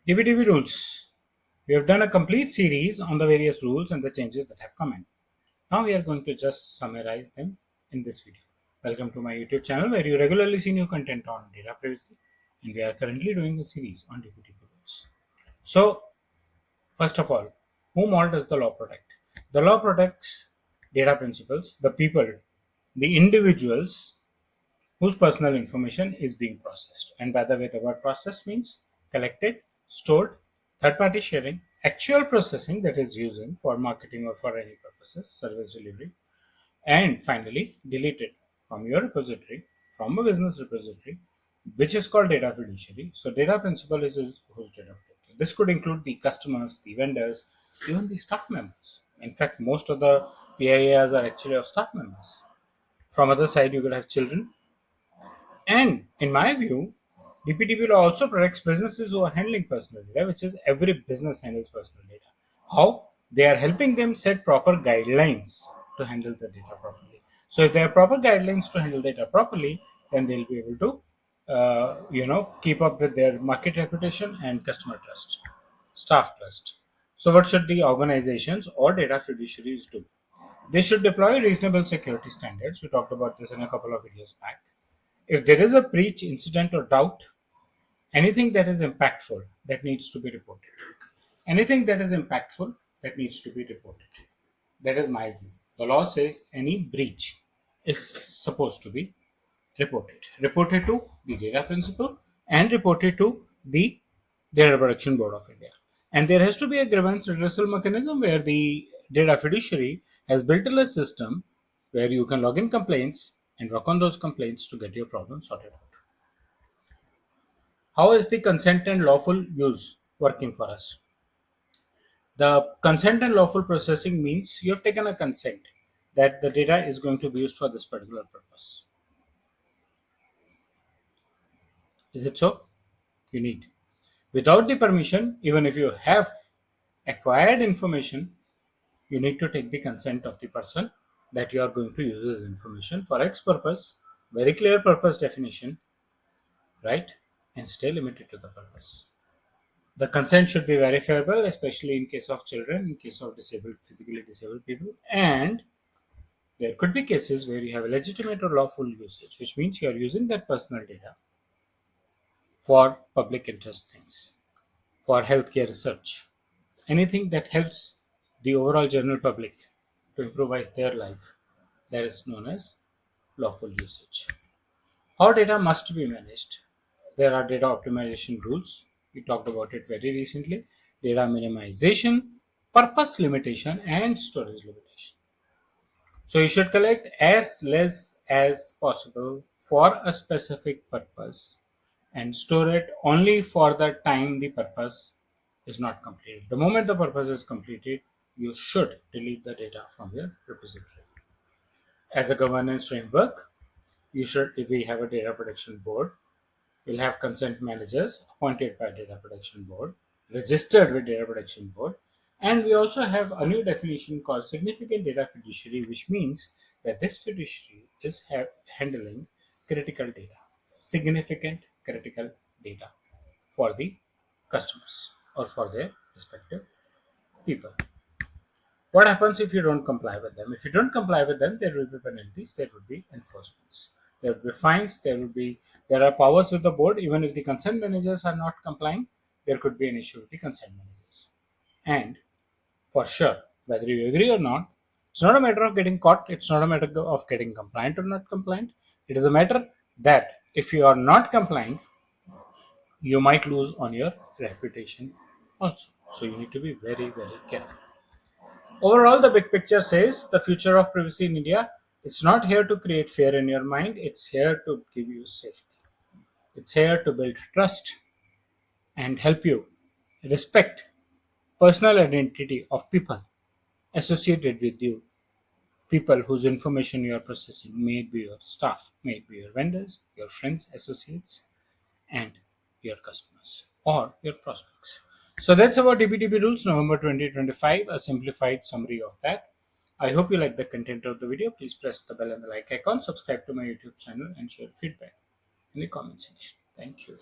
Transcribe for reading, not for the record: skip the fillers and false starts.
DPDP Rules. We have done a complete series on the various rules and the changes that have come in. Now we are going to just summarize them in this video. Welcome to my YouTube channel where you regularly see new content on data privacy, and we are currently doing a series on DPDP Rules. So, first of all, whom all does the law protect? The law protects data principals, the people, the individuals whose personal information is being processed. And by the way, the word processed means collected, stored, third-party sharing, actual processing that is using for marketing or for any purposes, service delivery, and finally deleted from your repository, from a business repository, which is called data fiduciary. So data principal is whose data protected. This could include the customers, the vendors, even the staff members. In fact, most of the PIAs are actually of staff members. From other side, you could have children. And in my view, DPDP law also protects businesses who are handling personal data, which is every business handles personal data. How? They are helping them set proper guidelines to handle the data properly. So if there are proper guidelines to handle data properly, then they'll be able to, keep up with their market reputation and customer trust, staff trust. So what should the organizations or data fiduciaries do? They should deploy reasonable security standards. We talked about this in a couple of videos back. If there is a breach, incident, or doubt, anything that is impactful that needs to be reported. Anything that is impactful that needs to be reported. That is my view. The law says any breach is supposed to be reported. Reported to the data principal and reported to the Data Protection Board of India. And there has to be a grievance redressal mechanism where the data fiduciary has built a system where you can log in complaints and work on those complaints to get your problem sorted out. How is the consent and lawful use working for us? The consent and lawful processing means you have taken a consent that the data is going to be used for this particular purpose. Is it so? You need. Without the permission, even if you have acquired information, you need to take the consent of the person that you are going to use this information for X purpose, very clear purpose definition, right? And stay limited to the purpose. The consent should be verifiable, especially in case of children, in case of physically disabled people, and there could be cases where you have a legitimate or lawful usage, which means you are using that personal data for public interest things, for healthcare research, anything that helps the overall general public to improvise their life. That is known as lawful usage. How data must be managed? There are data optimization rules. We talked about it very recently. Data minimization, purpose limitation, and storage limitation. So you should collect as less as possible for a specific purpose and store it only for the time the purpose is not completed. The moment the purpose is completed, you should delete the data from your repository. As a governance framework, if we have a data protection board, we'll have consent managers appointed by data protection board, registered with data protection board, and we also have a new definition called significant data fiduciary, which means that this fiduciary is handling critical data, significant critical data for the customers or for their respective people. What happens if you don't comply with them? If you don't comply with them, there will be penalties, there will be enforcements, there will be fines, there are powers with the board. Even if the consent managers are not complying, there could be an issue with the consent managers. And for sure, whether you agree or not, it's not a matter of getting caught, it's not a matter of getting compliant or not compliant. It is a matter that if you are not complying, you might lose on your reputation also. So you need to be very, very careful. Overall, the big picture says the future of privacy in India, it's not here to create fear in your mind, it's here to give you safety. It's here to build trust and help you respect personal identity of people associated with you, people whose information you are processing, may it be your staff, may it be your vendors, your friends, associates, and your customers or your prospects. So that's about DPDP Rules November 2025, a simplified summary of that. I hope you like the content of the video. Please press the bell and the like icon, subscribe to my YouTube channel, and share feedback in the comment section. Thank you.